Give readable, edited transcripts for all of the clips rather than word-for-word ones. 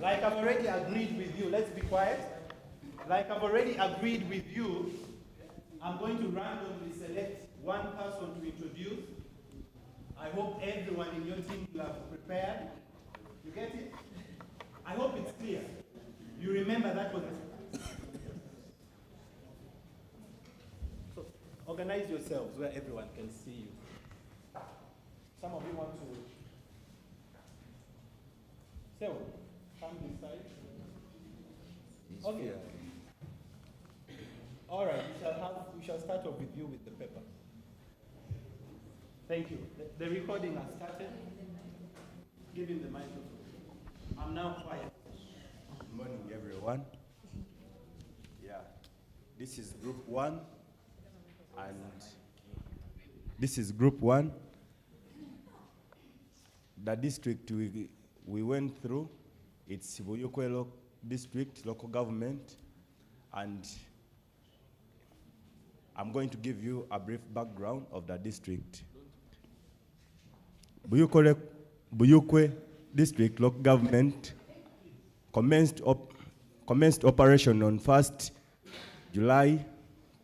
Like I've already agreed with you, let's be quiet. Like I've already agreed with you, I'm going to randomly select one person to introduce. I hope everyone in your team will have prepared. You get it? I hope it's clear. You remember that was so organize yourselves where everyone can see you. Some of you want to so come this side. Okay. All right, we shall start off with you with the paper. Thank you. The recording has started. Give him the microphone. I'm now quiet. Good morning, everyone. Yeah, this is group 1, and this is group 1. The district we went through, it's Buikwe district, local government, and I'm going to give you a brief background of the district. Buikwe district local government commenced operation on 1st July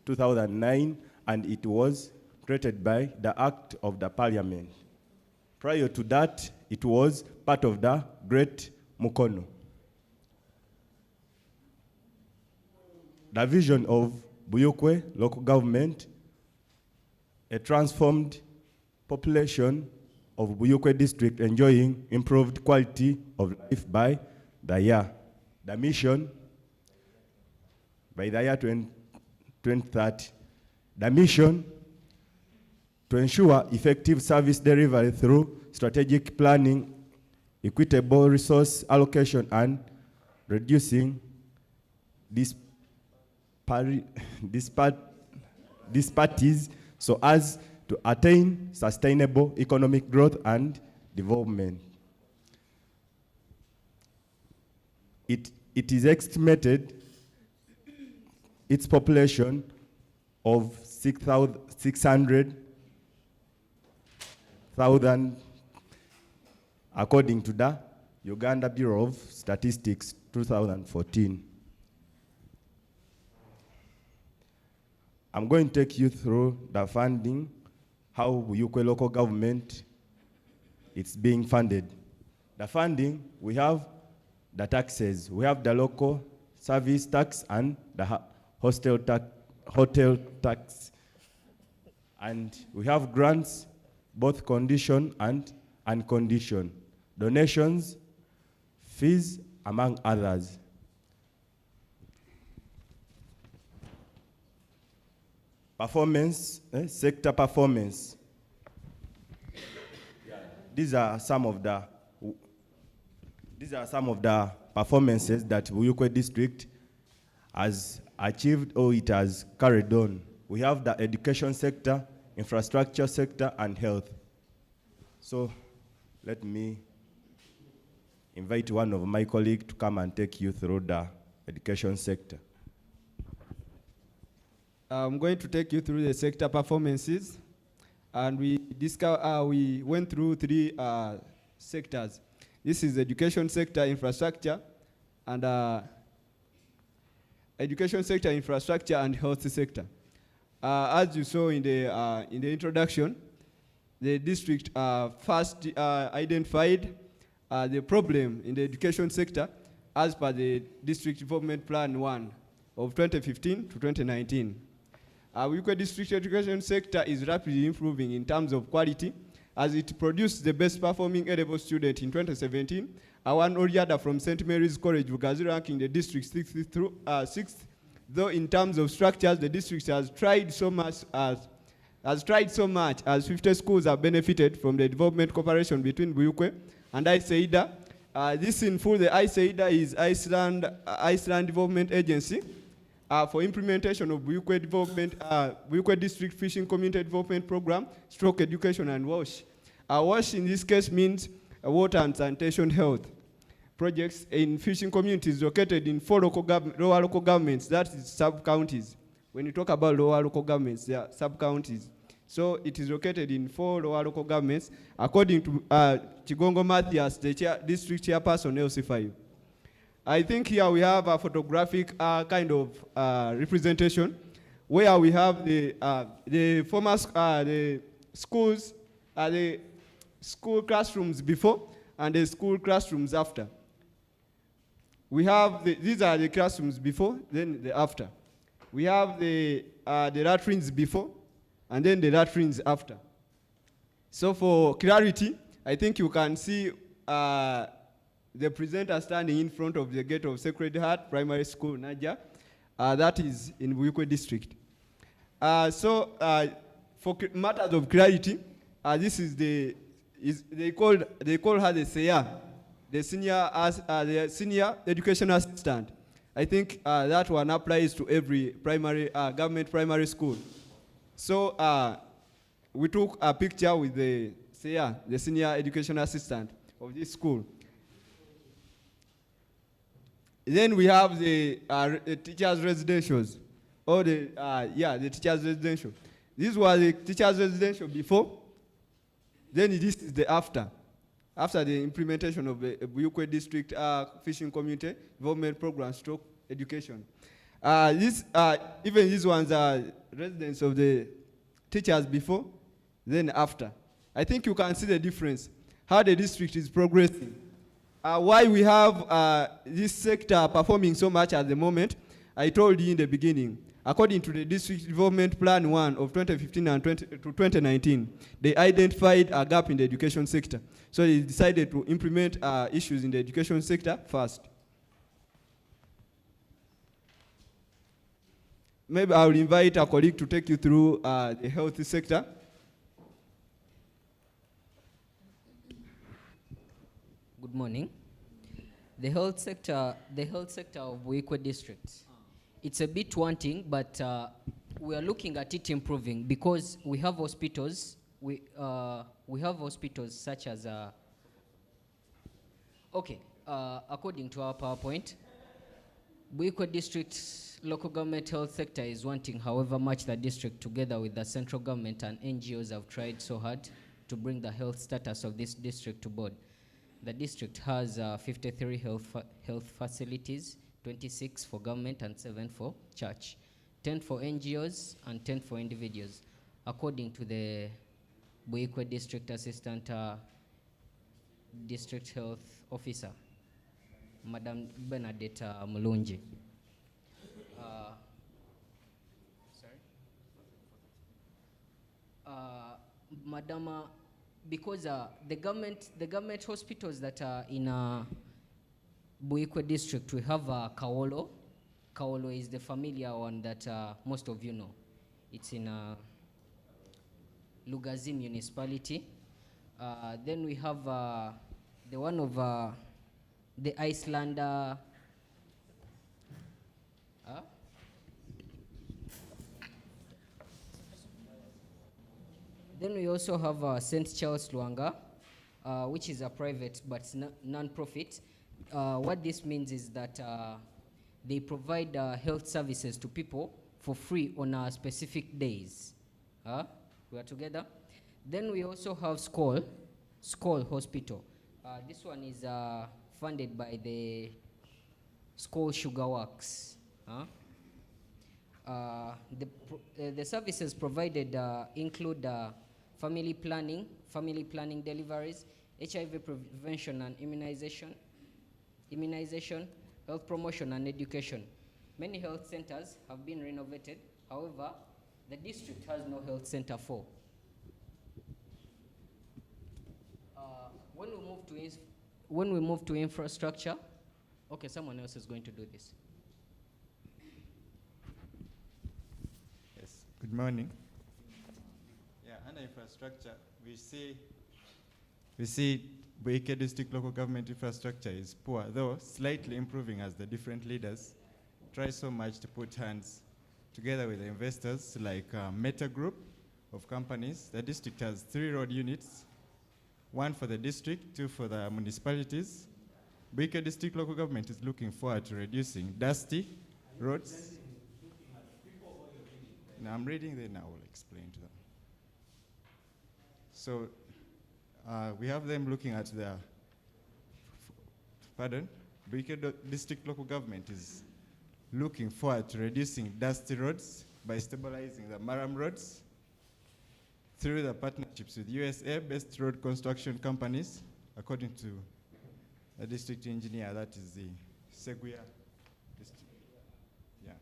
2009, and it was created by the Act of the Parliament. Prior to that, it was part of the Great Mukono. The vision of Buikwe local government, a transformed population of Buikwe district enjoying improved quality of life by the year. The mission, by the year 2030, the mission to ensure effective service delivery through strategic planning, equitable resource allocation, and reducing disparities so as to attain sustainable economic growth and development. It is estimated its population of 600,000 according to the Uganda Bureau of Statistics 2014. I'm going to take you through the funding, how Buikwe local government it's being funded. The funding, we have the taxes. We have the local service tax and the hotel tax. And we have grants, both condition and unconditioned. Donations, fees, among others. Performance, sector performance. These are some of the performances that Buikwe district has achieved or it has carried on. We have the education sector, infrastructure sector, and health. So let me invite one of my colleagues to come and take you through the education sector. I'm going to take you through the sector performances, and we went through 3 sectors. This is education sector, infrastructure, and health sector. As you saw in the introduction, the district first identified the problem in the education sector as per the District Development Plan 1 of 2015 to 2019. Buikwe district education sector is rapidly improving in terms of quality, as it produced the best performing A-level student in 2017, one Oriada from St. Mary's College, Bugazi, ranking the district 6th. Though in terms of structures, the district has tried so much as 50 schools have benefited from the development cooperation between Buikwe and ICEIDA. This in full, the ICEIDA is Iceland Development Agency for implementation of Buikwe District Fishing Community Development Program, stroke education and WASH. WASH in this case means water and sanitation health projects in fishing communities located in 4 lower local governments, that is sub-counties. When you talk about lower local governments, they are sub-counties. So it is located in 4 lower local governments, according to Chigongo Mathias, the district chairperson, LC5. I think here we have a photographic kind of representation where we have the former the schools, the school classrooms before and the school classrooms after. We have these are the classrooms before, then the after. We have the latrines before and then the latrines after. So for clarity, I think you can see the presenter standing in front of the gate of Sacred Heart Primary School, Naja. That is in Buikwe district. For matters of clarity, this is they call her the SEA, the senior education assistant. I think that one applies to every government primary school. So we took a picture with the SEA, the senior education assistant of this school. Then we have the teachers' residentials, or the teachers' residential. This was the teachers' residential before. Then this is the after the implementation of the Buikwe district fishing community development program stroke education. Even these ones are residents of the teachers before, then after. I think you can see the difference, how the district is progressing. Why we have this sector performing so much at the moment, I told you in the beginning. According to the District Development Plan 1 of 2015 and to 2019, they identified a gap in the education sector. So they decided to implement issues in the education sector first. Maybe I will invite a colleague to take you through the health sector. Good morning. The health sector of Buikwe district. It's a bit wanting, but we are looking at it improving because we have hospitals. We have hospitals such as according to our PowerPoint, Buikwe district's local government health sector is wanting. However much the district, together with the central government and NGOs, have tried so hard to bring the health status of this district to board. The district has 53 health facilities, 26 for government and 7 for church, 10 for NGOs and 10 for individuals, according to the Buikwe District Assistant District Health Officer, Madam Bernadette Mulunji. Madam, because the government hospitals that are in Buikwe district, we have Kaolo. Kaolo is the familiar one that most of you know. It's in Lugazi municipality. Then we have the one of the Icelander. Then we also have St. Charles Luanga, which is a private but non-profit. What this means is that they provide health services to people for free on specific days. We are together. Then we also have Skoll Hospital. This one is funded by the Skoll Sugar Works. The services provided include family planning deliveries, HIV prevention and immunization, health promotion and education. Many health centers have been renovated. However, the district has no health center for. When we move to infrastructure, okay, someone else is going to do this. Yes, good morning. Yeah, under infrastructure, we see Buikwe district local government infrastructure is poor, though slightly improving as the different leaders try so much to put hands together with the investors like Meta Group of companies. The district has 3 road units, 1 for the district, 2 for the municipalities. Buikwe district local government is looking forward to reducing dusty roads. Now I'm reading there, now I will explain to them. So we have them looking at the, Bukit District Local Government is looking forward to reducing dusty roads by stabilizing the Maram roads through the partnerships with USA-based road construction companies, according to the district engineer, that is the Seguia district. Yeah.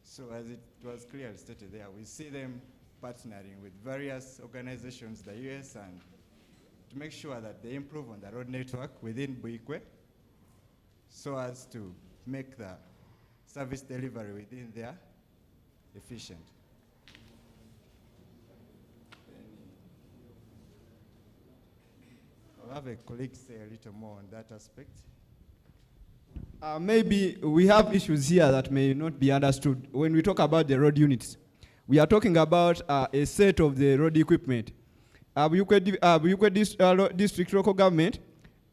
So as it was clearly stated there, we see them partnering with various organizations, the US, and to make sure that they improve on the road network within Buikwe so as to make the service delivery within there efficient. I'll have a colleague say a little more on that aspect. Maybe we have issues here that may not be understood. When we talk about the road units, we are talking about a set of the road equipment. Buikwe District Local Government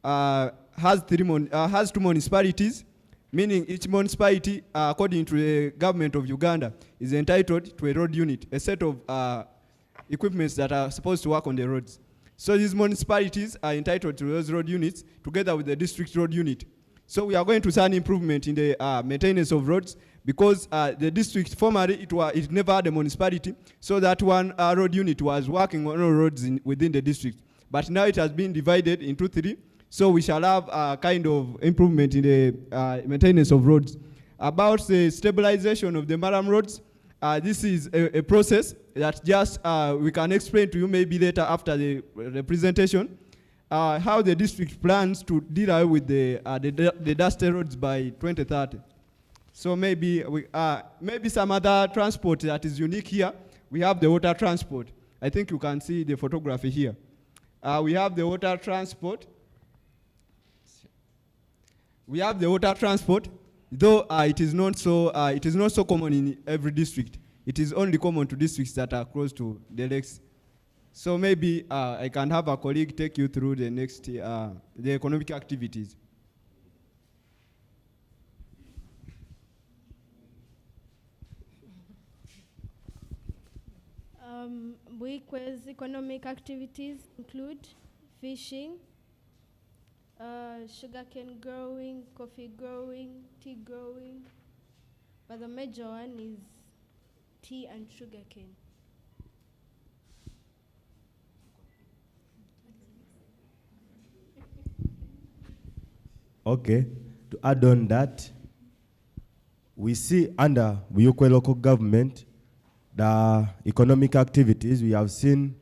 has two municipalities, meaning each municipality, according to the government of Uganda, is entitled to a road unit, a set of equipments that are supposed to work on the roads. So these municipalities are entitled to those road units together with the district road unit. So we are going to see an improvement in the maintenance of roads because the district, formerly it never had a municipality, so that one road unit was working on all roads within the district. But now it has been divided into 3, so we shall have a kind of improvement in the maintenance of roads. About the stabilization of the Maram roads, this is a process that just we can explain to you maybe later after the presentation, how the district plans to deal with the dusty roads by 2030. So maybe maybe some other transport that is unique here. We have the water transport. I think you can see the photography here. We have the water transport. We have the water transport, though it is not so common in every district. It is only common to districts that are close to the lakes. So maybe I can have a colleague take you through the next the economic activities. Buikwe's economic activities include fishing, sugarcane growing, coffee growing, tea growing, but the major one is tea and sugarcane. Okay, to add on that, we see under Buikwe local government the economic activities. We have seen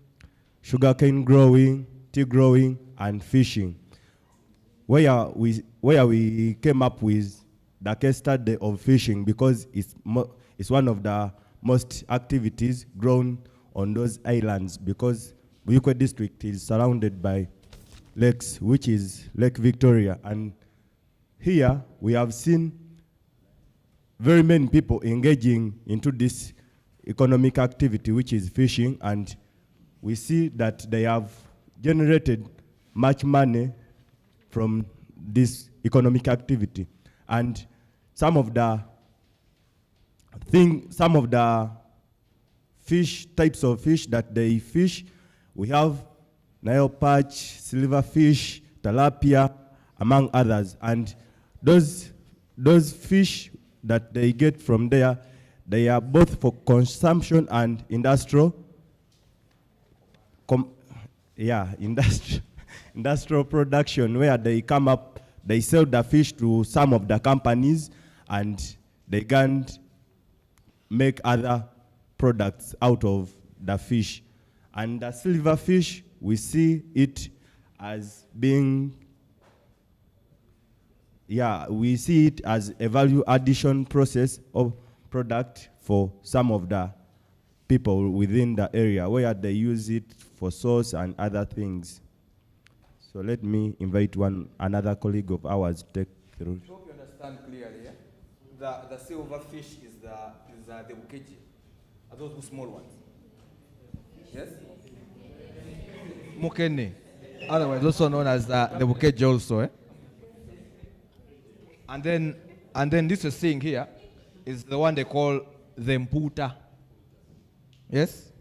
sugarcane growing, tea growing, and fishing. Where we came up with the case study of fishing because it's one of the most activities grown on those islands because Buikwe district is surrounded by lakes, which is Lake Victoria. And here we have seen very many people engaging into this economic activity, which is fishing, and we see that they have generated much money from this economic activity. And some of the types of fish that they fish, we have Nile perch, silverfish, tilapia, among others. And those fish that they get from there, they are both for consumption and industrial production, where they come up, they sell the fish to some of the companies, and they can make other products out of the fish. And the silverfish, we see it as being, we see it as a value addition process of product for some of the people within the area where they use it for sauce and other things. So let me invite another colleague of ours to take through. I hope you understand clearly. Yeah? The silverfish is the Bukit. Are those small ones? Yes? Mukene, otherwise also known as the Bukit also. Eh? And then this is seeing here is the one they call the Mputa. Yes?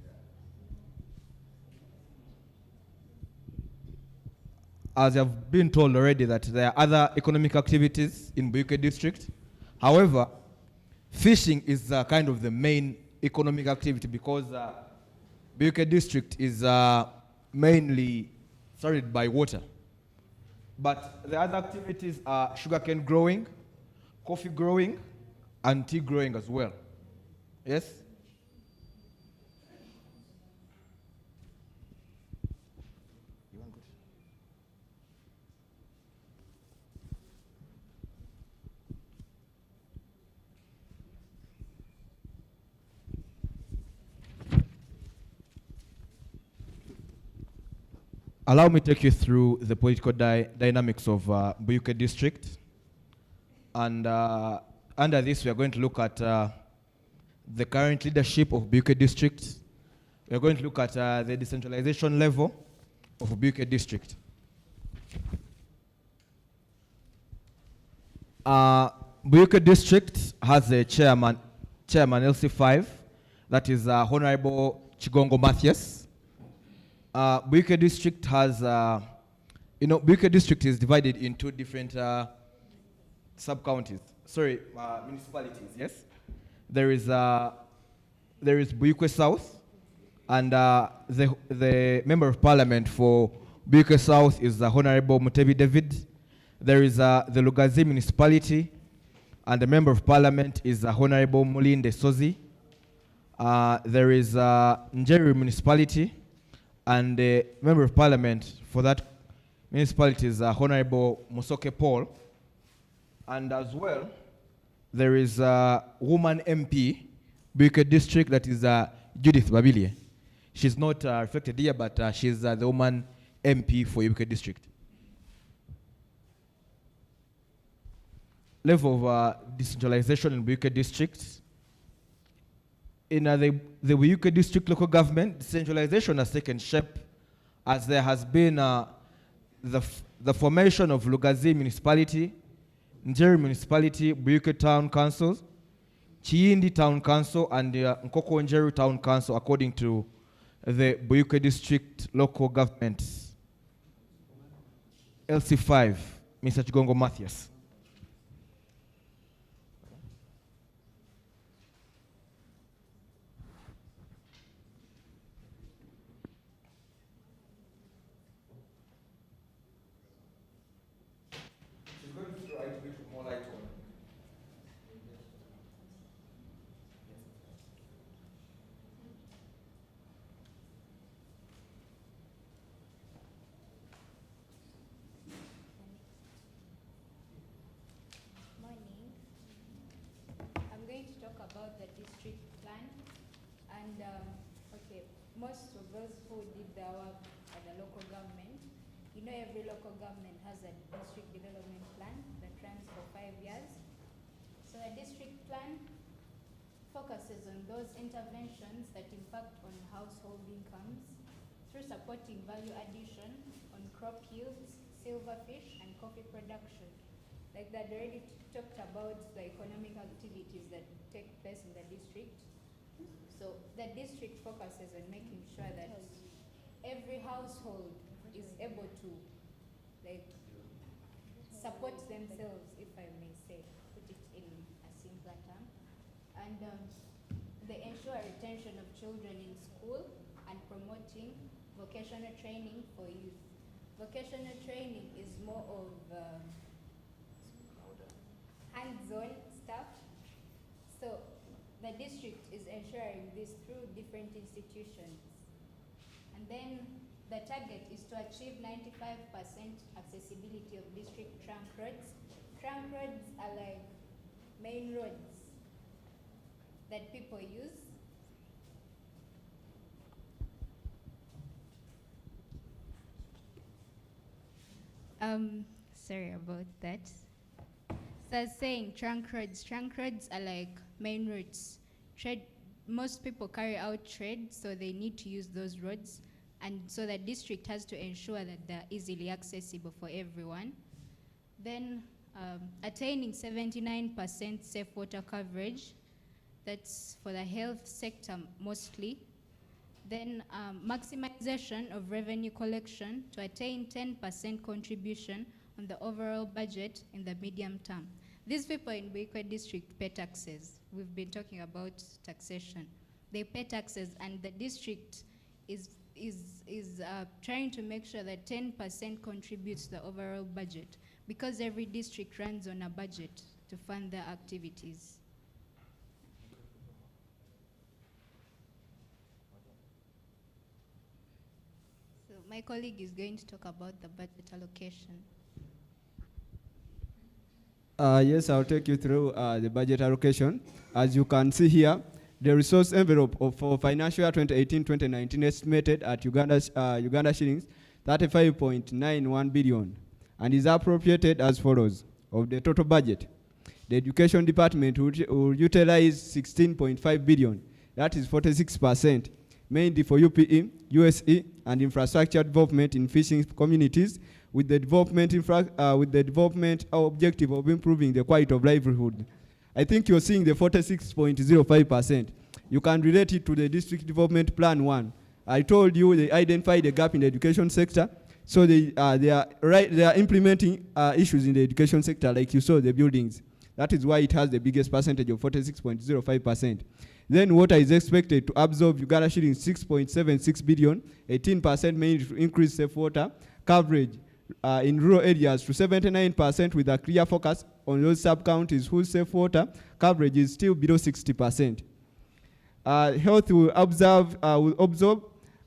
as I've been told already, that there are other economic activities in Buikwe district. However, fishing is kind of the main economic activity because Buikwe district is mainly surrounded by water. But the other activities are sugarcane growing, coffee growing, and tea growing as well. Yes? Allow me to take you through the political dynamics of Buikwe district. And under this, we are going to look at the current leadership of Buikwe district. We are going to look at the decentralization level of Buikwe district. Buikwe district has a chairman LC5, that is Honorable Chigongo Mathias. Buikwe district has, Buikwe district is divided into different sub-counties. Sorry, municipalities, yes? There is Buikwe South, and the member of parliament for Buikwe South is Honorable Mutebi David. There is the Lugazi municipality, and the member of parliament is Honorable Mulinde Sozi. There is Njeri municipality, and the member of parliament for that municipality is Honorable Musoke Paul. And as well, there is a woman MP, Buikwe district, that is Judith Babilie. She's not reflected here, but she's the woman MP for Buikwe district. Level of decentralization in Buikwe district. In the Buikwe district local government, decentralization has taken shape as there has been the formation of Lugazi municipality, Njeri municipality, Buikwe town councils, Chiindi town council, and Nkoko Njeri town council, according to the Buikwe district local government. LC5, Mr. Chigongo Mathias. About the district plan, and most of us who did their work at the local government, every local government has a district development plan that runs for 5 years. So a district plan focuses on those interventions that impact on household incomes through supporting value addition on crop yields, silverfish, and coffee production. Like that already talked about the economic activities that take place in the district. So the district focuses on making sure that every household is able to support themselves, if I may say, put it in a simpler term. And they ensure retention of children in school and promoting vocational training for youth. Vocational training is more of hands-on stuff. So the district is ensuring this through different institutions. And then the target is to achieve 95% accessibility of district trunk roads. Trunk roads are like main roads that people use. Sorry about that. So I was saying trunk roads are like main roads. Most people carry out trade, so they need to use those roads. And so the district has to ensure that they're easily accessible for everyone. Then attaining 79% safe water coverage, that's for the health sector mostly. Then maximization of revenue collection to attain 10% contribution on the overall budget in the medium term. These people in Buikwe district pay taxes. We've been talking about taxation. They pay taxes, and the district is trying to make sure that 10% contributes to the overall budget, because every district runs on a budget to fund their activities. So my colleague is going to talk about the budget allocation. Yes, I'll take you through the budget allocation. As you can see here, the resource envelope for financial year 2018-2019 estimated at Uganda shillings 35.91 billion and is appropriated as follows. Of the total budget, the Education Department will utilize 16.5 billion, that is 46%, mainly for UPE, USE, and infrastructure development in fishing communities, with the development objective of improving the quality of livelihood. I think you're seeing the 46.05%. You can relate it to the District Development Plan 1. I told you they identified a gap in the education sector, so they are implementing issues in the education sector, like you saw the buildings. That is why it has the biggest percentage of 46.05%. Then water is expected to absorb Uganda shillings 6.76 billion, 18% mainly to increase safe water coverage in rural areas to 79%, with a clear focus on those sub-counties whose safe water coverage is still below 60%. Health will absorb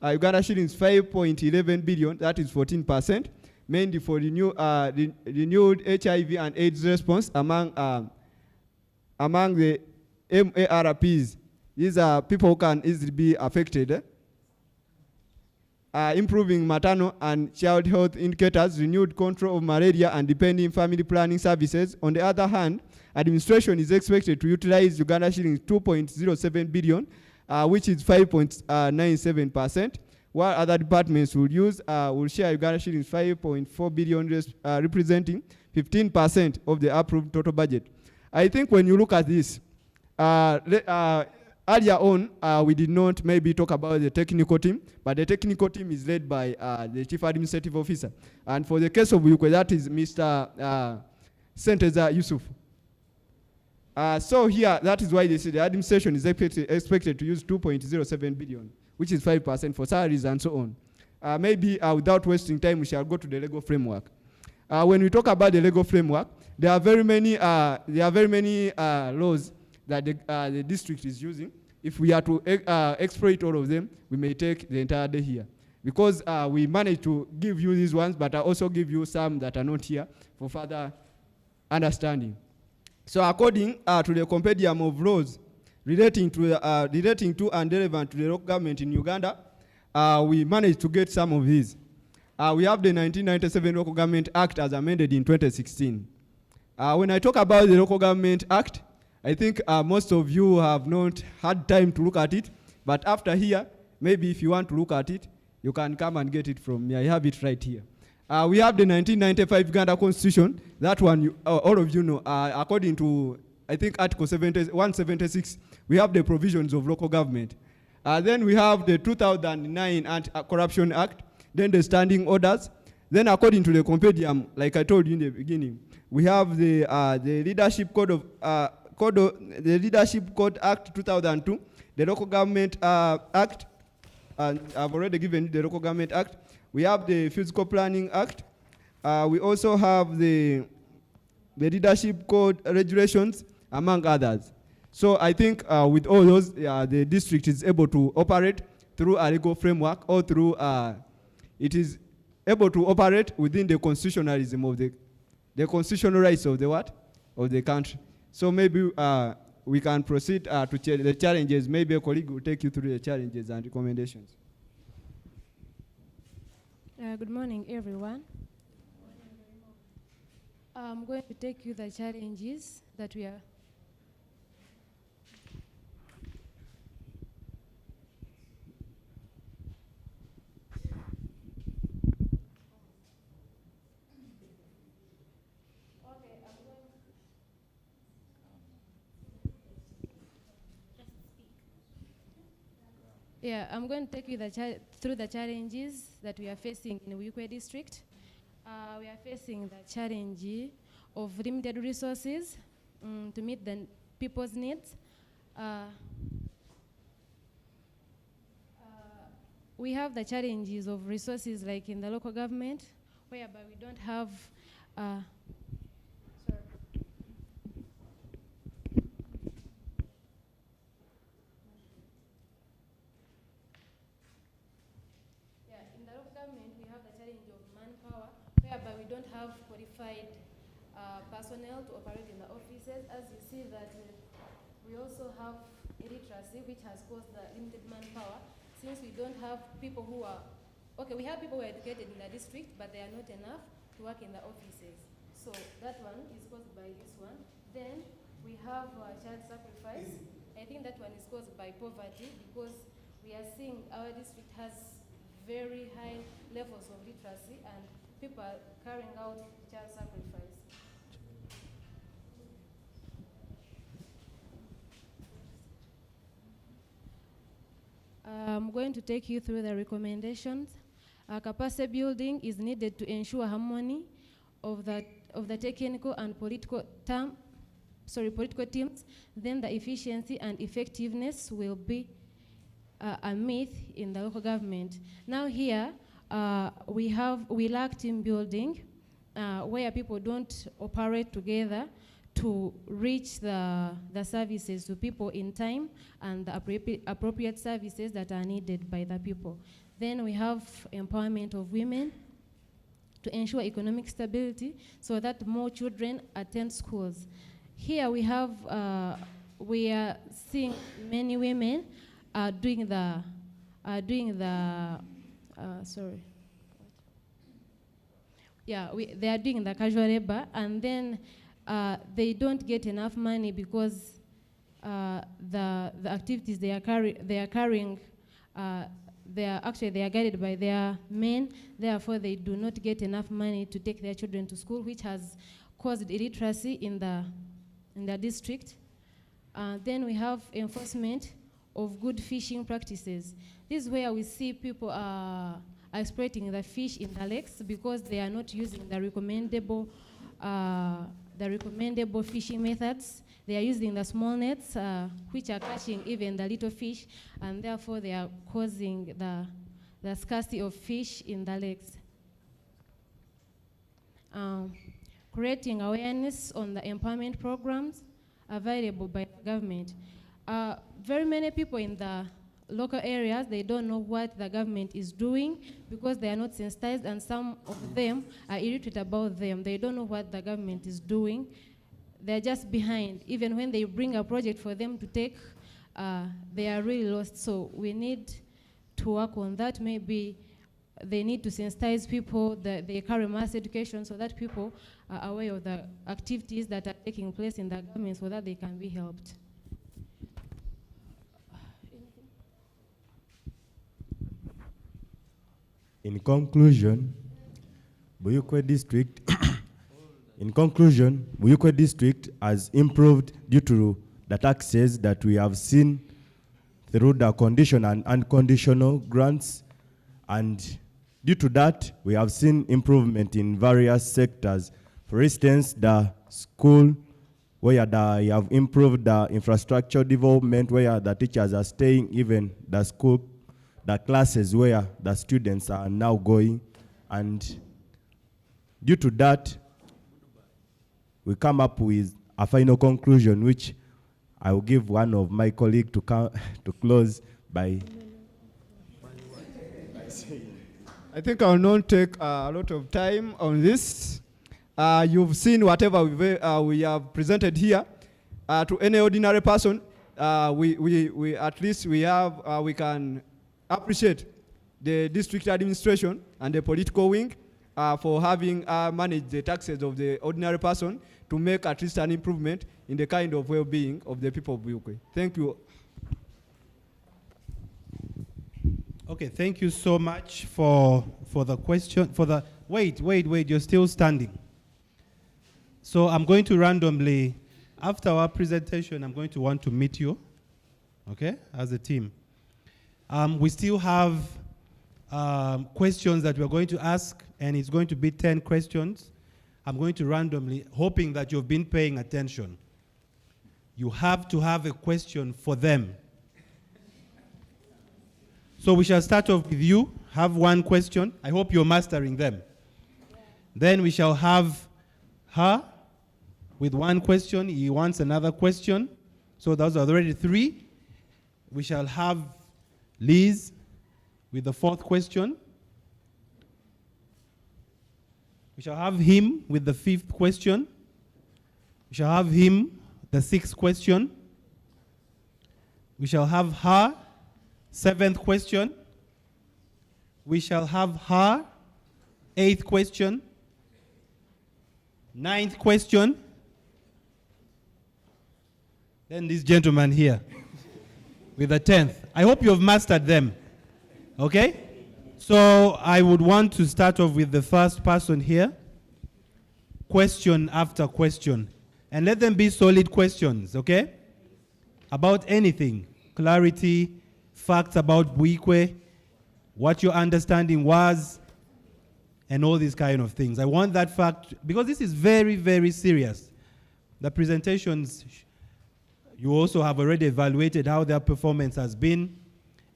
Uganda shillings 5.11 billion, that is 14%, mainly for renewed HIV and AIDS response among the MARPs. These are people who can easily be affected. Improving maternal and child health indicators, renewed control of malaria, and dependent family planning services. On the other hand, administration is expected to utilize Uganda shillings 2.07 billion, which is 5.97%, while other departments will share Uganda shillings 5.4 billion, representing 15% of the approved total budget. I think when you look at this, earlier on, we did not maybe talk about the technical team, but the technical team is led by the Chief Administrative Officer. And for the case of Buikwe, that is Mr. Senteza Yusuf. So here, that is why they say the administration is expected to use 2.07 billion, which is 5% for salaries and so on. Maybe without wasting time, we shall go to the legal framework. When we talk about the legal framework, there are very many laws that the district is using. If we are to exploit all of them, we may take the entire day here. Because we managed to give you these ones, but I also give you some that are not here for further understanding. So according to the compendium of laws relating to and relevant to the local government in Uganda, we managed to get some of these. We have the 1997 Local Government Act as amended in 2016. When I talk about the Local Government Act, I think most of you have not had time to look at it, but after here, maybe if you want to look at it, you can come and get it from me. I have it right here. We have the 1995 Uganda Constitution. That one, all of you know, according to, I think, Article 176, we have the provisions of local government. Then we have the 2009 Anti-Corruption Act, then the standing orders. Then according to the compendium, like I told you in the beginning, we have the Leadership Code Act 2002, the Local Government Act, and I've already given you the Local Government Act. We have the Physical Planning Act. We also have the Leadership Code regulations, among others. So I think with all those, the district is able to operate through a legal framework, or through, it is able to operate within the constitutionalism of the constitutional rights of the what? Of the country. So maybe we can proceed to the challenges. Maybe a colleague will take you through the challenges and recommendations. Good morning, everyone. I'm going to take you the challenges that we are. Yeah, I'm going to take you through the challenges that we are facing in Buikwe district. We are facing the challenge of limited resources to meet the people's needs. We have the challenges of resources like in the local government, whereby we don't have in the local government, we have the challenge of manpower, whereby we don't have qualified personnel to operate in the offices. As you see that we also have illiteracy, which has caused the limited manpower, since we don't have people who are, okay, we have people who are educated in the district, but they are not enough to work in the offices. So that one is caused by this one. Then we have child sacrifice. I think that one is caused by poverty, because we are seeing our district has very high levels of literacy and people are carrying out child sacrifice. I'm going to take you through the recommendations. Capacity building is needed to ensure harmony of the technical and political teams. Then the efficiency and effectiveness will be a myth in the local government. Now here, we lack team building, where people don't operate together to reach the services to people in time and the appropriate services that are needed by the people. Then we have empowerment of women to ensure economic stability so that more children attend schools. Here we are seeing many women doing the they are doing the casual labor, and then they don't get enough money because the activities they are carrying, they are guided by their men. Therefore, they do not get enough money to take their children to school, which has caused illiteracy in the district. Then we have enforcement of good fishing practices. This is where we see people exploiting the fish in the lakes because they are not using the recommendable fishing methods. They are using the small nets, which are catching even the little fish, and therefore they are causing the scarcity of fish in the lakes. Creating awareness on the empowerment programs available by the government. Very many people in the local areas, they don't know what the government is doing because they are not sensitized, and some of them are irritated about them. They don't know what the government is doing. They're just behind. Even when they bring a project for them to take, they are really lost. So we need to work on that. Maybe they need to sensitize people, that they carry mass education so that people are aware of the activities that are taking place in the government so that they can be helped. In conclusion, Buikwe district has improved due to the taxes that we have seen through the conditional and unconditional grants, and due to that, we have seen improvement in various sectors. For instance, the school, where they have improved the infrastructure development, where the teachers are staying, even the school, the classes where the students are now going, and due to that, we come up with a final conclusion, which I will give one of my colleagues to close by. I think I will not take a lot of time on this. You've seen whatever we have presented here. To any ordinary person, we at least we can appreciate the district administration and the political wing for having managed the taxes of the ordinary person to make at least an improvement in the kind of well-being of the people of Buikwe. Thank you. Okay, thank you so much for the question. Wait, you're still standing. So I'm going to randomly, after our presentation, I'm going to want to meet you, okay, as a team. We still have questions that we're going to ask, and it's going to be 10 questions. I'm going to randomly, hoping that you've been paying attention. You have to have a question for them. So we shall start off with you. Have one question. I hope you're mastering them. Then we shall have her with one question. He wants another question. So those are already 3. We shall have Liz with the 4th question. We shall have him with the 5th question. We shall have him the 6th question. We shall have her 7th question. We shall have her 8th question. 9th question. Then this gentleman here with the 10th. I hope you have mastered them. Okay? So I would want to start off with the first person here. Question after question. And let them be solid questions, okay? About anything. Clarity, facts about Buikwe, what your understanding was, and all these kind of things. I want that fact, because this is very, very serious. The presentations, you also have already evaluated how their performance has been,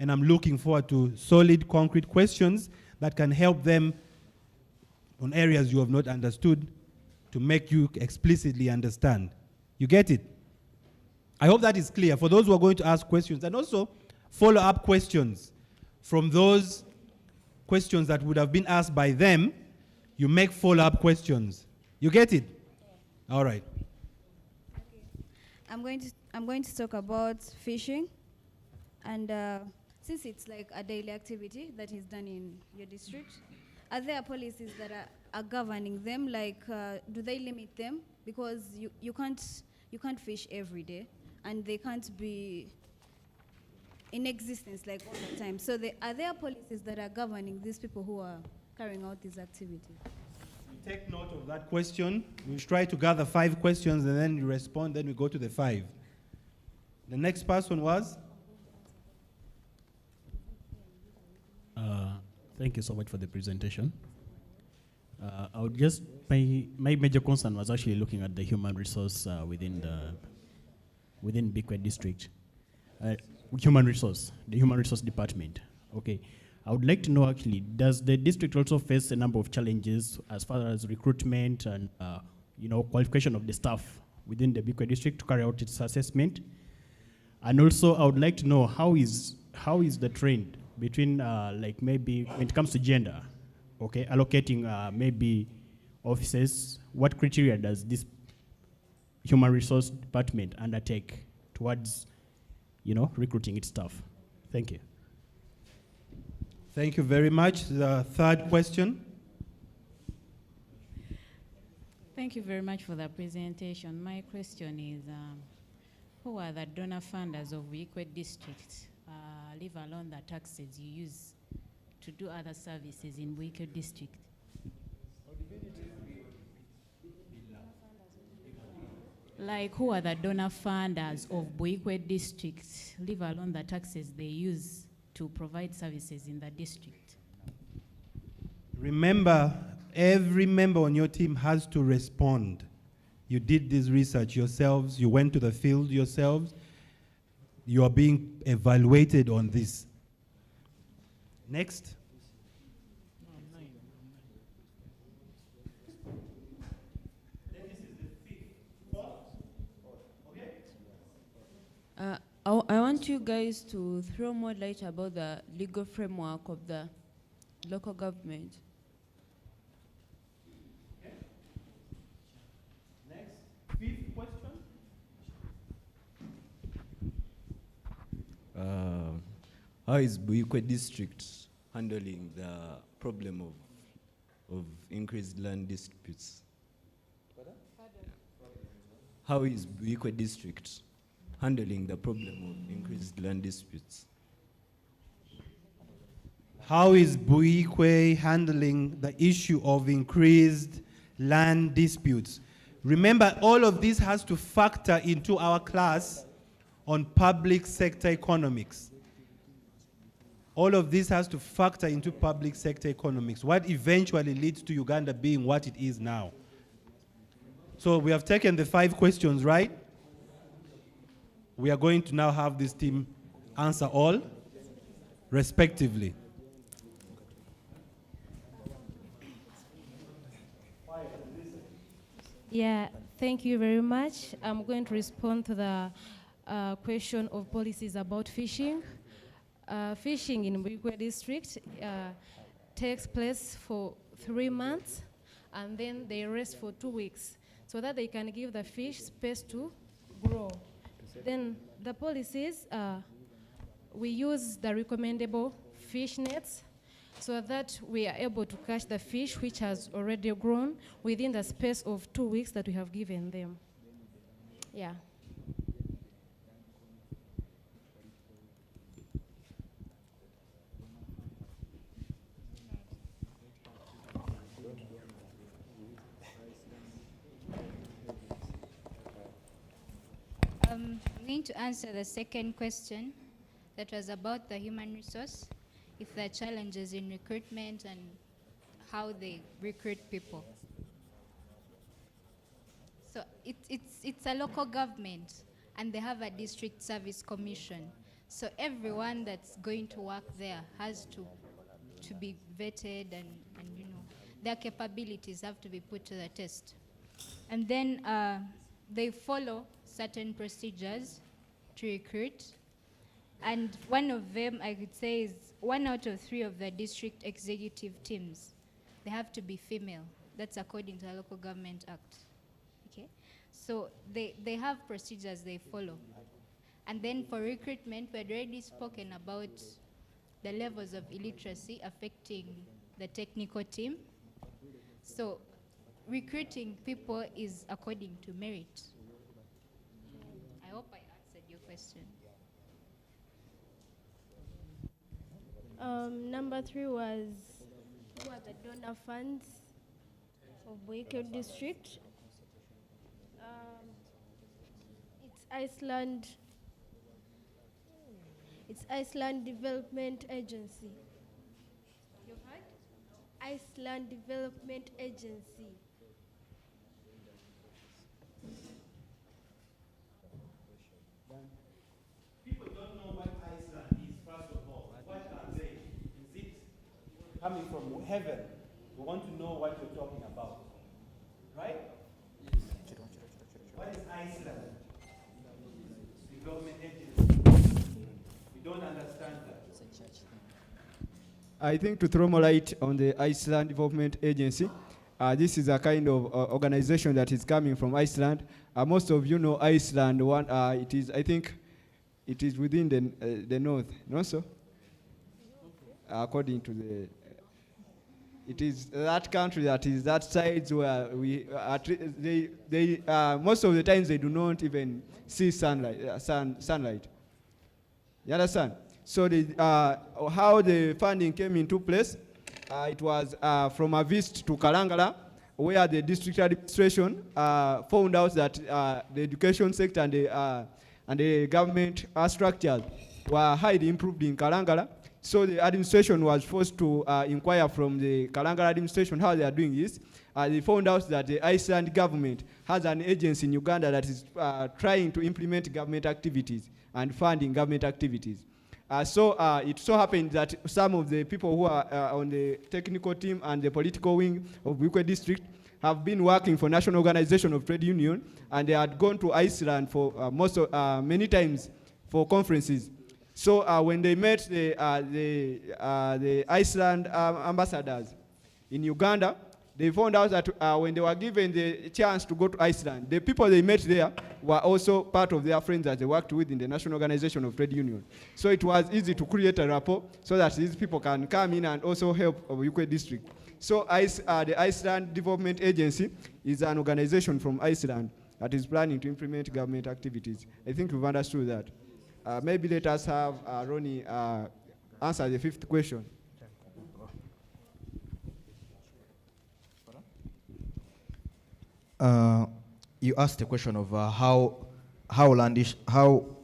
and I'm looking forward to solid, concrete questions that can help them on areas you have not understood to make you explicitly understand. You get it? I hope that is clear for those who are going to ask questions, and also follow-up questions from those questions that would have been asked by them. You make follow-up questions. You get it? Yeah. All right. Okay. I'm going to talk about fishing, and since it's like a daily activity that is done in your district, are there policies that are governing them? Like, do they limit them? Because you can't fish every day, and they can't be in existence like all the time. So are there policies that are governing these people who are carrying out these activities? We take note of that question. We try to gather 5 questions, and then you respond, then we go to the 5. The next person was? Thank you so much for the presentation. I would just, my major concern was actually looking at the human resource within Buikwe district. The human resource department. Okay, I would like to know actually, does the district also face a number of challenges as far as recruitment and qualification of the staff within the Buikwe district to carry out its assessment? And also, I would like to know how is the trend between like maybe when it comes to gender, okay, allocating maybe offices. What criteria does this human resource department undertake towards recruiting its staff? Thank you. Thank you very much. The 3rd question. Thank you very much for the presentation. My question is, who are the donor funders of Buikwe district, leave alone the taxes you use to do other services in Buikwe district? Like, who are the donor funders of Buikwe district, leave alone the taxes they use to provide services in the district? Remember, every member on your team has to respond. You did this research yourselves, you went to the field yourselves, you are being evaluated on this. Next. I want you guys to throw more light about the legal framework of the local government. Okay. Next, 5th question. How is Buikwe district handling the problem of increased land disputes? How is Buikwe district handling the problem of increased land disputes? How is Buikwe handling the issue of increased land disputes? Remember, all of this has to factor into our class on public sector economics. All of this has to factor into public sector economics, what eventually leads to Uganda being what it is now. So we have taken the 5 questions, right? We are going to now have this team answer all respectively. Yeah, thank you very much. I'm going to respond to the question of policies about fishing. Fishing in Buikwe district takes place for 3 months, and then they rest for 2 weeks so that they can give the fish space to grow. Then the policies, we use the recommendable fish nets so that we are able to catch the fish which has already grown within the space of 2 weeks that we have given them. Yeah. I'm going to answer the second question that was about the human resource, if there are challenges in recruitment and how they recruit people. So it's a local government, and they have a district service commission. So everyone that's going to work there has to be vetted, and you know, their capabilities have to be put to the test. And then they follow certain procedures to recruit. And one of them, I could say, is 1 out of 3 of the district executive teams, they have to be female. That's according to the Local Government Act. Okay? So they have procedures they follow. And then for recruitment, we had already spoken about the levels of illiteracy affecting the technical team. So recruiting people is according to merit. I hope I answered your question. Number 3 was, who are the donor funds of Bukit district? It's Iceland Development Agency. You've heard? Iceland Development Agency. People don't know what Iceland is, first of all. What are they? Is it coming from heaven? We want to know what you're talking about. Right? What is Iceland? Development agency. We don't understand that. I think to throw more light on the Iceland Development Agency, this is a kind of organization that is coming from Iceland. Most of you know Iceland. It is, I think, it is within the north, no so? According to the, it is that country that is that side where we, most of the times they do not even see sunlight. Sunlight. You understand? So how the funding came into place, it was from a visit to Kalangala, where the district administration found out that the education sector and the government structures were highly improved in Kalangala. So the administration was forced to inquire from the Kalangala administration how they are doing this. They found out that the Iceland government has an agency in Uganda that is trying to implement government activities and funding government activities. So it so happened that some of the people who are on the technical team and the political wing of Buikwe district have been working for National Organization of Trade Union, and they had gone to Iceland for many times for conferences. So when they met the Iceland ambassadors in Uganda, they found out that when they were given the chance to go to Iceland, the people they met there were also part of their friends that they worked with in the National Organization of Trade Union. So it was easy to create a rapport so that these people can come in and also help Buikwe district. So the Iceland Development Agency is an organization from Iceland that is planning to implement government activities. I think we've understood that. Maybe let us have Ronnie answer the 5th question. You asked the question of how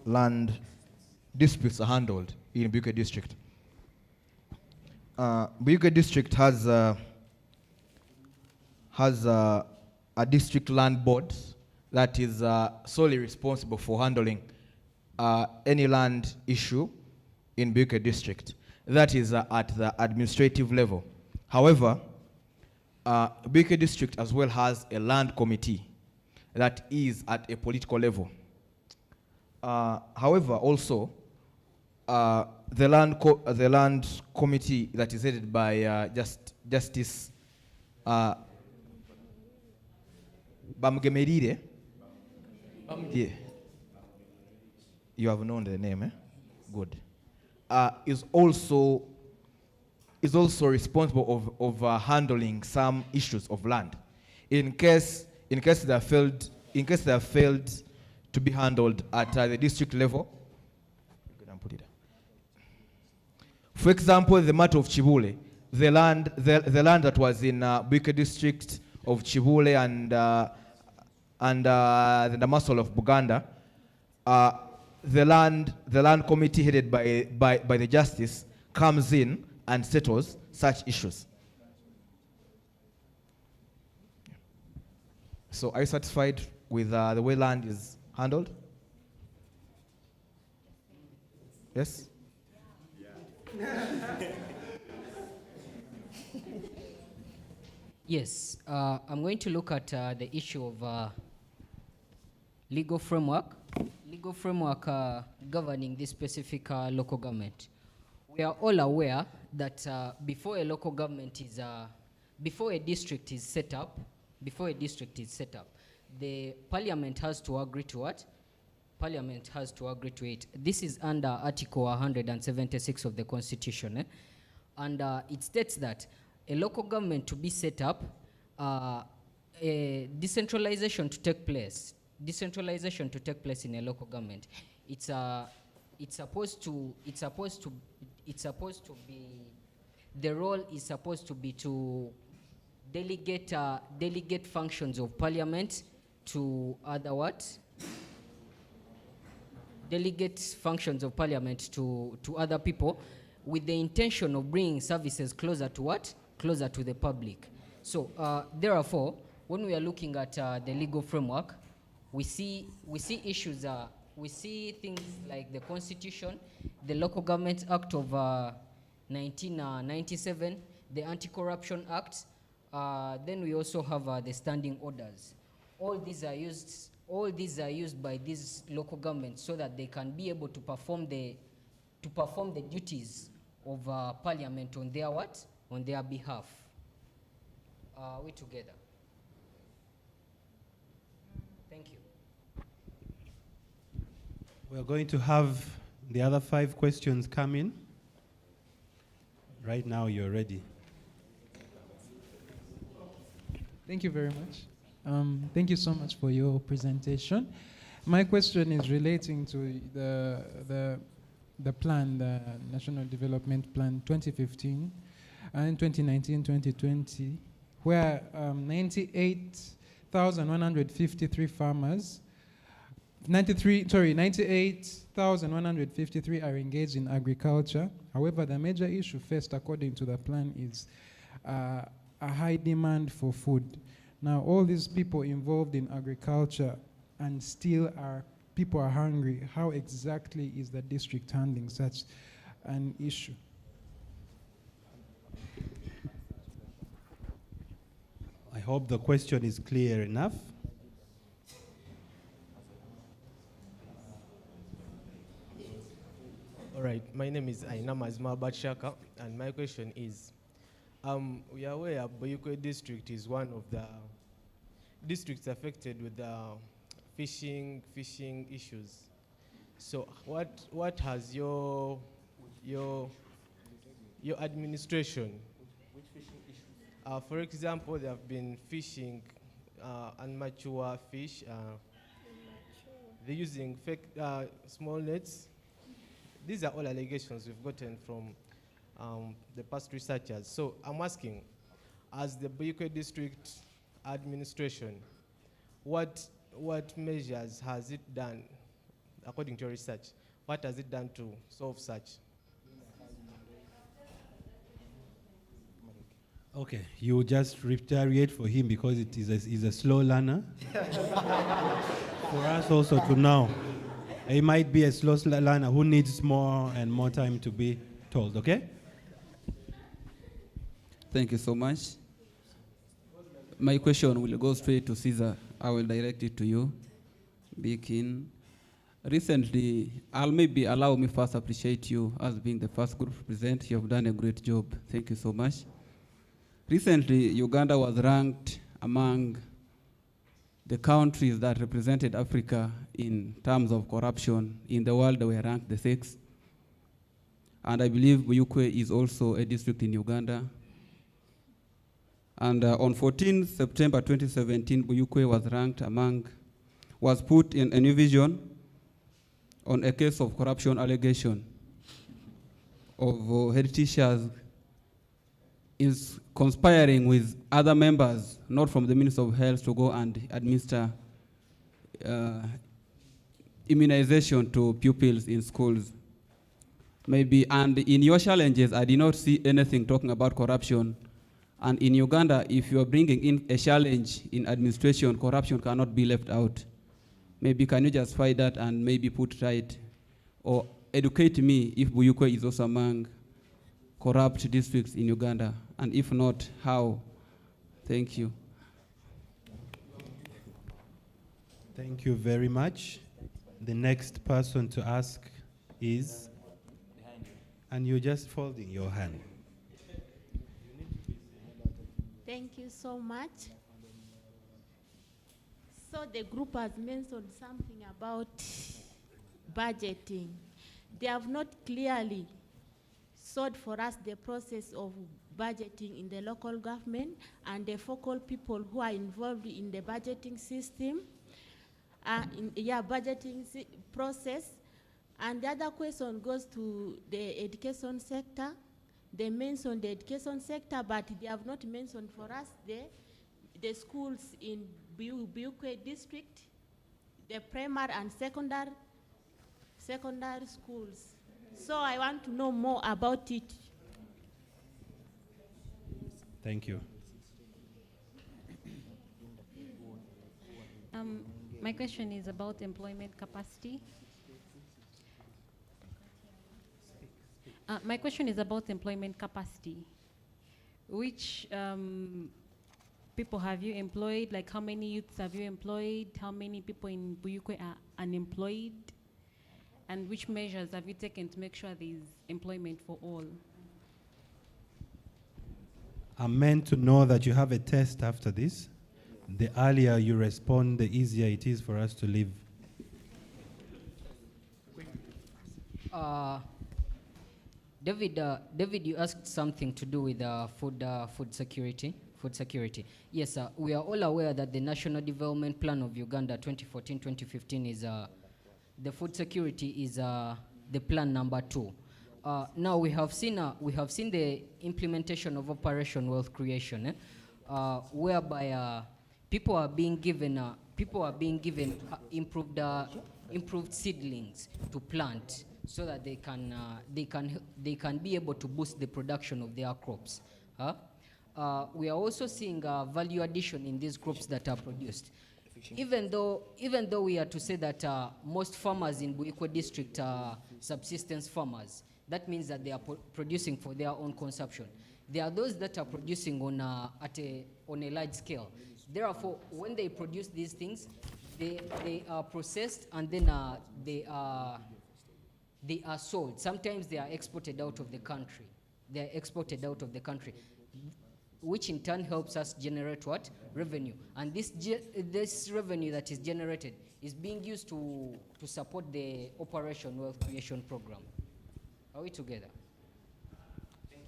land disputes are handled in Bukit district. Buikwe district has a district land board that is solely responsible for handling any land issue in Buikwe district. That is at the administrative level. However, Buikwe district as well has a land committee that is at a political level. However, also, the land committee that is headed by Justice Bamugemerire. Yeah. You have known the name, eh? Good. Is also responsible of handling some issues of land, in case they are failed to be handled at the district level. For example, the matter of Chibule, the land that was in Buikwe district of Chibule and the Damasol of Buganda, the land committee headed by the justice comes in and settles such issues. So are you satisfied with the way land is handled? Yes? Yes, I'm going to look at the issue of legal framework governing this specific local government. We are all aware that before a local government is, before a district is set up, the parliament has to agree to what? Parliament has to agree to it. This is under Article 176 of the Constitution. And it states that a local government to be set up, a decentralization to take place in a local government. It's supposed to be, the role is supposed to be to delegate functions of parliament to other what? Delegate functions of parliament to other people with the intention of bringing services closer to what? Closer to the public. So therefore, when we are looking at the legal framework, we see issues, we see things like the Constitution, the Local Government Act of 1997, the Anti-Corruption Act, then we also have the standing orders. All these are used by these local governments so that they can be able to perform the duties of parliament on their what? On their behalf. We together. Thank you. We're going to have the other 5 questions come in. Right now, you're ready. Thank you very much. Thank you so much for your presentation. My question is relating to the plan, the National Development Plan 2015 and 2019-2020, where 98,153 farmers, 98,153 are engaged in agriculture. However, the major issue faced according to the plan is a high demand for food. Now, all these people involved in agriculture and still people are hungry. How exactly is the district handling such an issue? I hope the question is clear enough. All right, my name is Ainama Azma Batshaka, and my question is, we are aware Buikwe district is one of the districts affected with the fishing issues. So what has your administration? Which fishing issues? For example, they have been fishing unmature fish. They're using fake small nets. These are all allegations we've gotten from the past researchers. So I'm asking, as the Buikwe district administration, what measures has it done, according to your research, what has it done to solve such? Okay, you just retaliate for him because he's a slow learner. For us also to know, he might be a slow learner who needs more and more time to be told, okay? Thank you so much. My question will go straight to Caesar. I will direct it to you. Be keen. Recently, maybe allow me first appreciate you as being the first group to present. You have done a great job. Thank you so much. Recently, Uganda was ranked among the countries that represented Africa in terms of corruption. In the world, we are ranked the 6th. And I believe Buikwe is also a district in Uganda. And on 14 September 2017, Buikwe was put in a new vision on a case of corruption allegation of head teachers is conspiring with other members, not from the Ministry of Health, to go and administer immunization to pupils in schools. Maybe, and in your challenges, I did not see anything talking about corruption. And in Uganda, if you are bringing in a challenge in administration, corruption cannot be left out. Maybe can you justify that and maybe put right, or educate me if Buikwe is also among corrupt districts in Uganda, and if not, how? Thank you. Thank you very much. The next person to ask is, and you're just folding your hand. Thank you so much. So the group has mentioned something about budgeting. They have not clearly showed for us the process of budgeting in the local government and the focal people who are involved in the budgeting system, budgeting process. And the other question goes to the education sector. They mentioned the education sector, but they have not mentioned for us the schools in Buikwe district, the primary and secondary schools. So I want to know more about it. Thank you. My question is about employment capacity. My question is about employment capacity. Which people have you employed? Like how many youths have you employed? How many people in Buikwe are unemployed? And which measures have you taken to make sure there is employment for all? I'm meant to know that you have a test after this. The earlier you respond, the easier it is for us to leave. David, you asked something to do with food security. Yes, we are all aware that the National Development Plan of Uganda 2014-2015 is the food security is the plan number 2. Now we have seen the implementation of Operation Wealth Creation, whereby people are being given improved seedlings to plant, so that they can be able to boost the production of their crops. We are also seeing value addition in these crops that are produced. Even though we are to say that most farmers in Buikwe district are subsistence farmers, that means that they are producing for their own consumption. There are those that are producing on a large scale. Therefore, when they produce these things, they are processed and then they are sold. Sometimes they are exported out of the country. They are exported out of the country, which in turn helps us generate what? Revenue. And this revenue that is generated is being used to support the Operation Wealth Creation Program. Are we together? Thank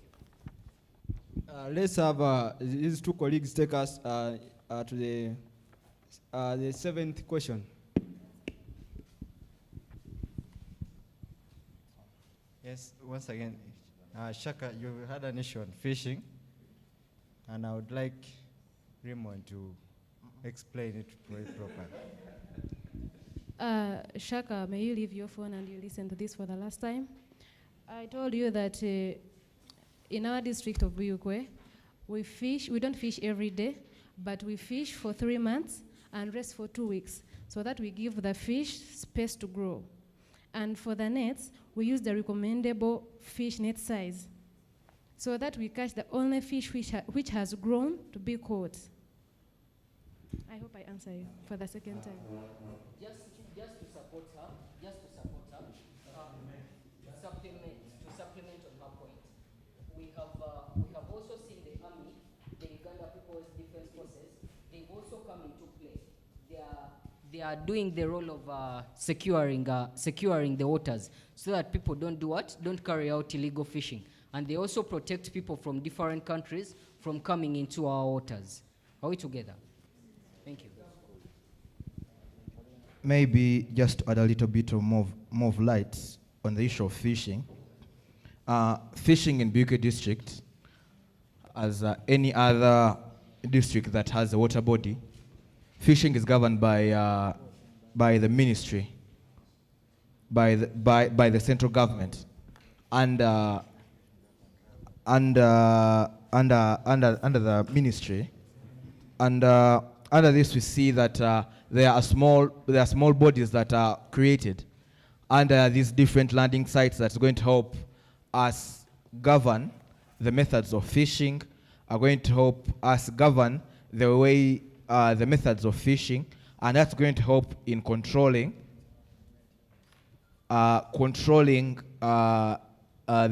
you. Let's have these two colleagues take us to the 7th question. Yes, once again, Shaka, you had an issue on fishing, and I would like Raymond to explain it properly. Shaka, may you leave your phone and you listen to this for the last time? I told you that in our district of Buikwe, we fish, we don't fish every day, but we fish for 3 months and rest for 2 weeks, so that we give the fish space to grow. And for the nets, we use the recommendable fish net size, so that we catch the only fish which has grown to be caught. I hope I answer you for the second time. Just to support her, to supplement on her point. We have also seen the army, the Uganda People's Defense Forces. They've also come into play. They are doing the role of securing the waters, so that people don't do what? Don't carry out illegal fishing. And they also protect people from different countries from coming into our waters. Are we together? Thank you. Maybe just to add a little bit of more light on the issue of fishing. Fishing in Bukit district, as any other district that has a water body, fishing is governed by the ministry, by the central government, and under the ministry, and under this we see that there are small bodies that are created under these different landing sites that's going to help us govern the methods of fishing, are going to help us govern the way the methods of fishing, and that's going to help in controlling the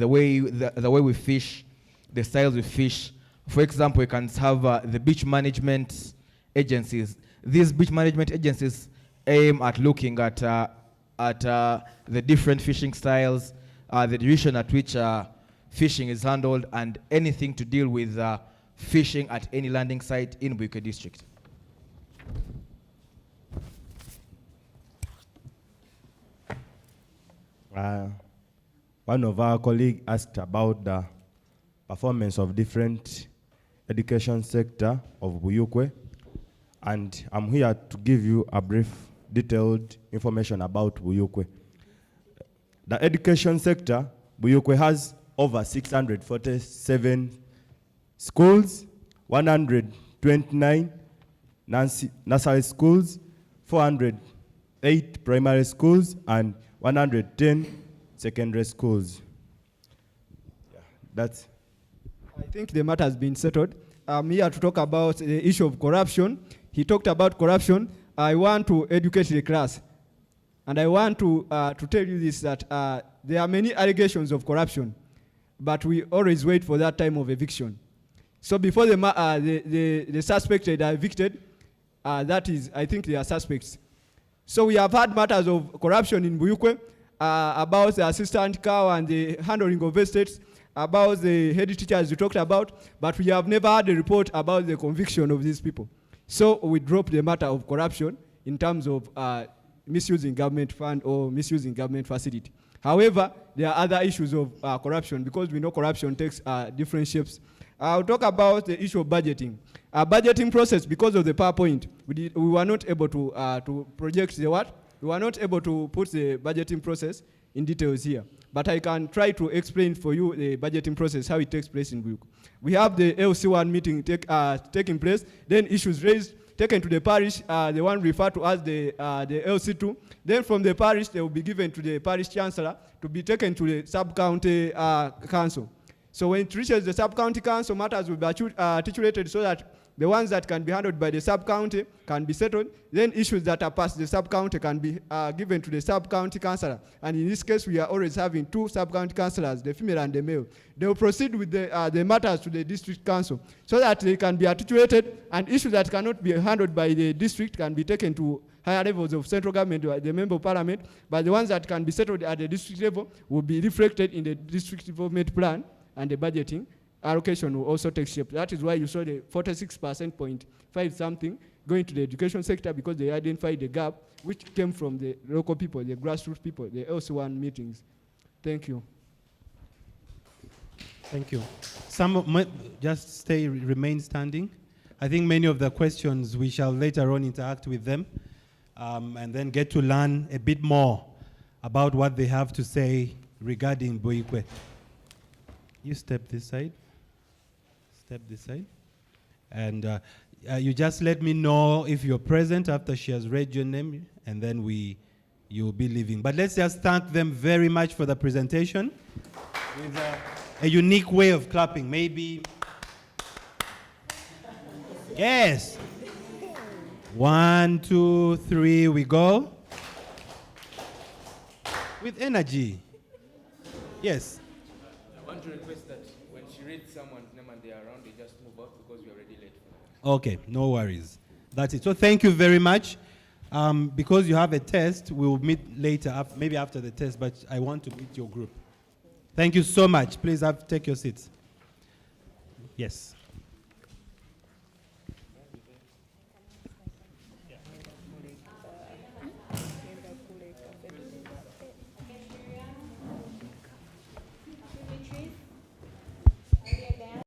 way we fish, the styles we fish. For example, we can have the beach management agencies. These beach management agencies aim at looking at the different fishing styles, the duration at which fishing is handled, and anything to deal with fishing at any landing site in Buikwe district. One of our colleagues asked about the performance of different education sector of Buikwe, and I'm here to give you a brief, detailed information about Buikwe. The education sector, Buikwe has over 647 schools, 129 nursery schools, 408 primary schools, and 110 secondary schools. Yeah, that's. I think the matter has been settled. I'm here to talk about the issue of corruption. He talked about corruption. I want to educate the class. And I want to tell you this, that there are many allegations of corruption, but we always wait for that time of eviction. So before the suspects are evicted, that is, I think they are suspects. So we have had matters of corruption in Buikwe, about the assistant cow and the handling of estates, about the head teachers we talked about, but we have never had a report about the conviction of these people. So we dropped the matter of corruption in terms of misusing government fund or misusing government facility. However, there are other issues of corruption, because we know corruption takes different shapes. I'll talk about the issue of budgeting. Budgeting process, because of the PowerPoint, we were not able to project the what? We were not able to put the budgeting process in details here. But I can try to explain for you the budgeting process, how it takes place in Buikwe. We have the LC1 meeting taking place, then issues raised, taken to the parish, the one referred to as the LC2. Then from the parish, they will be given to the parish chancellor to be taken to the sub-county council. So when it reaches the sub-county council, matters will be articulated so that the ones that can be handled by the sub-county can be settled. Then issues that are past the sub-county can be given to the sub-county councillor. And in this case, we are always having 2 sub-county councillors, the female and the male. They will proceed with the matters to the district council so that they can be articulated, and issues that cannot be handled by the district can be taken to higher levels of central government, the member of parliament, but the ones that can be settled at the district level will be reflected in the district development plan, and the budgeting allocation will also take shape. That is why you saw the 46.5 something going to the education sector, because they identified the gap which came from the local people, the grassroots people, the LC1 meetings. Thank you. Thank you. Just remain standing. I think many of the questions we shall later on interact with them and then get to learn a bit more about what they have to say regarding Buikwe. You step this side. step this side. And you just let me know if you're present after she has read your name, and then you'll be leaving. But let's just thank them very much for the presentation. With a unique way of clapping, maybe. Yes. 1, 2, 3, we go. With energy. Yes. I want to request that when she reads someone's name and they're around, they just move out because we're already late. Okay, no worries. That's it. So thank you very much. Because you have a test, we'll meet later, maybe after the test, but I want to meet your group. Thank you so much. Please take your seats. Yes.